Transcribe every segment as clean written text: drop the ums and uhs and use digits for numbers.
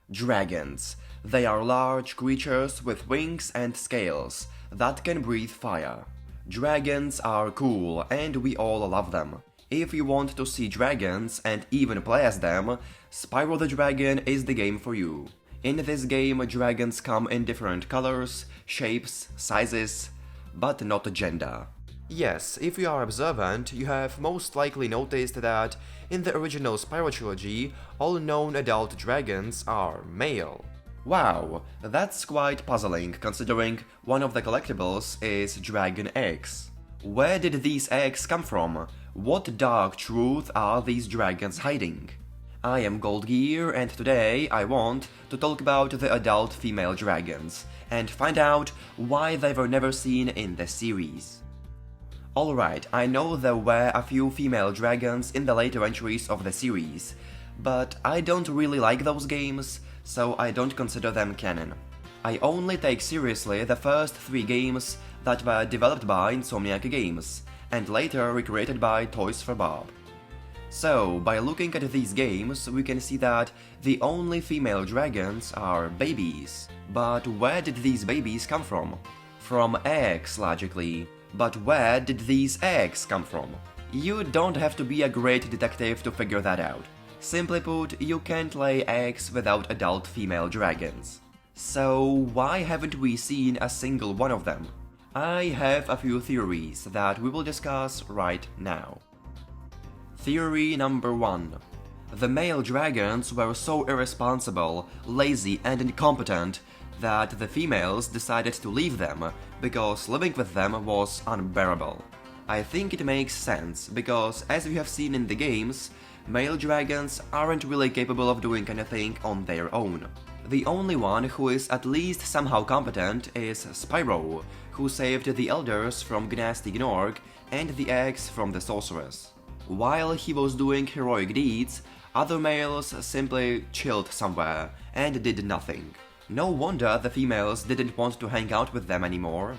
Dragons. They are large creatures with wings and scales that can breathe fire. Dragons are cool and we all love them. If you want to see dragons and even play as them, Spyro the Dragon is the game for you. In this game, dragons come in different colors, shapes, sizes, but not gender. Yes, if you are observant, you have most likely noticed that in the original Spyro trilogy, all known adult dragons are male. Wow, that's quite puzzling considering one of the collectibles is dragon eggs. Where did these eggs come from? What dark truth are these dragons hiding? I am Gold Gear and today I want to talk about the adult female dragons and find out why they were never seen in the series. Alright, I know there were a few female dragons in the later entries of the series, but I don't really like those games, so I don't consider them canon. I only take seriously the first 3 games that were developed by Insomniac Games, and later recreated by Toys for Bob. So, by looking at these games, we can see that the only female dragons are babies. But where did these babies come from? From eggs, logically. But where did these eggs come from? You don't have to be a great detective to figure that out. Simply put, you can't lay eggs without adult female dragons. So why haven't we seen a single one of them? I have a few theories that we will discuss right now. Theory number 1. The male dragons were so irresponsible, lazy and incompetent that the females decided to leave them because living with them was unbearable. I think it makes sense because, as we have seen in the games, male dragons aren't really capable of doing anything on their own. The only one who is at least somehow competent is Spyro, who saved the elders from Gnasty Gnorg and the eggs from the sorceress. While he was doing heroic deeds, other males simply chilled somewhere and did nothing. No wonder the females didn't want to hang out with them anymore.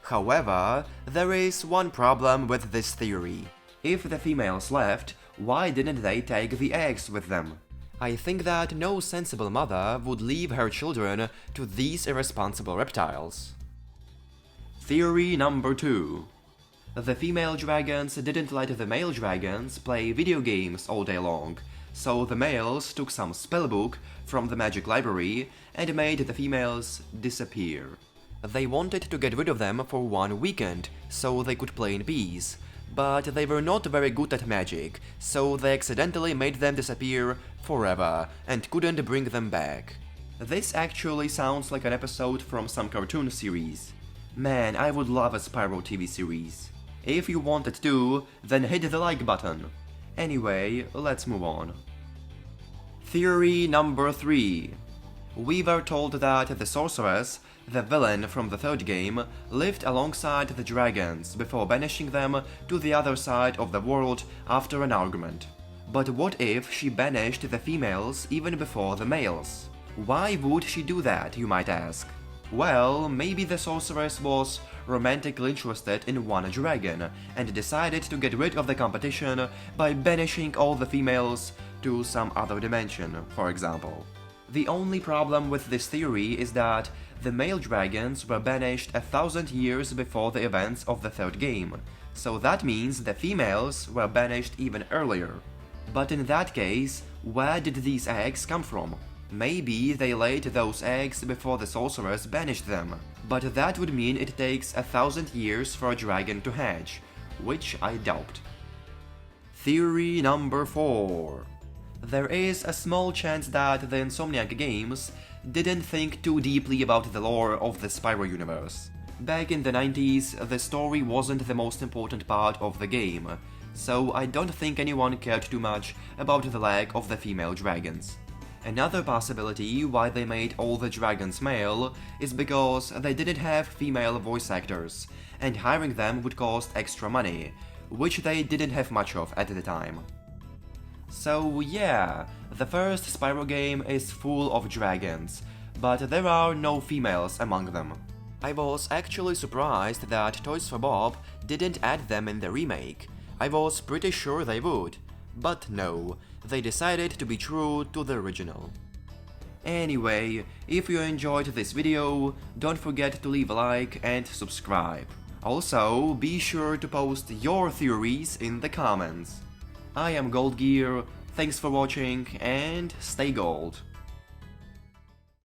However, there is one problem with this theory. If the females left, why didn't they take the eggs with them? I think that no sensible mother would leave her children to these irresponsible reptiles. Theory number 2. The female dragons didn't let the male dragons play video games all day long, so the males took some spellbook from the magic library and made the females disappear. They wanted to get rid of them for one weekend, so they could play in peace, but they were not very good at magic, so they accidentally made them disappear forever and couldn't bring them back. This actually sounds like an episode from some cartoon series. Man, I would love a Spyro TV series. If you want it to, then hit the like button. Anyway, let's move on. Theory number 3. We were told that the sorceress, the villain from the third game, lived alongside the dragons before banishing them to the other side of the world after an argument. But what if she banished the females even before the males? Why would she do that, you might ask? Well, maybe the sorceress was romantically interested in one dragon and decided to get rid of the competition by banishing all the females to some other dimension, for example. The only problem with this theory is that the male dragons were banished 1,000 years before the events of the third game, so that means the females were banished even earlier. But in that case, where did these eggs come from? Maybe they laid those eggs before the sorceress banished them, but that would mean it takes 1,000 years for a dragon to hatch, which I doubt. Theory number 4. There is a small chance that the Insomniac Games didn't think too deeply about the lore of the Spyro universe. Back in the 90s, the story wasn't the most important part of the game, so I don't think anyone cared too much about the lack of the female dragons. Another possibility why they made all the dragons male is because they didn't have female voice actors, and hiring them would cost extra money, which they didn't have much of at the time. So yeah, the first Spyro game is full of dragons, but there are no females among them. I was actually surprised that Toys for Bob didn't add them in the remake. I was pretty sure they would, but no, they decided to be true to the original. Anyway, if you enjoyed this video, don't forget to leave a like and subscribe. Also, be sure to post your theories in the comments. I am Gold Gear, thanks for watching and stay gold.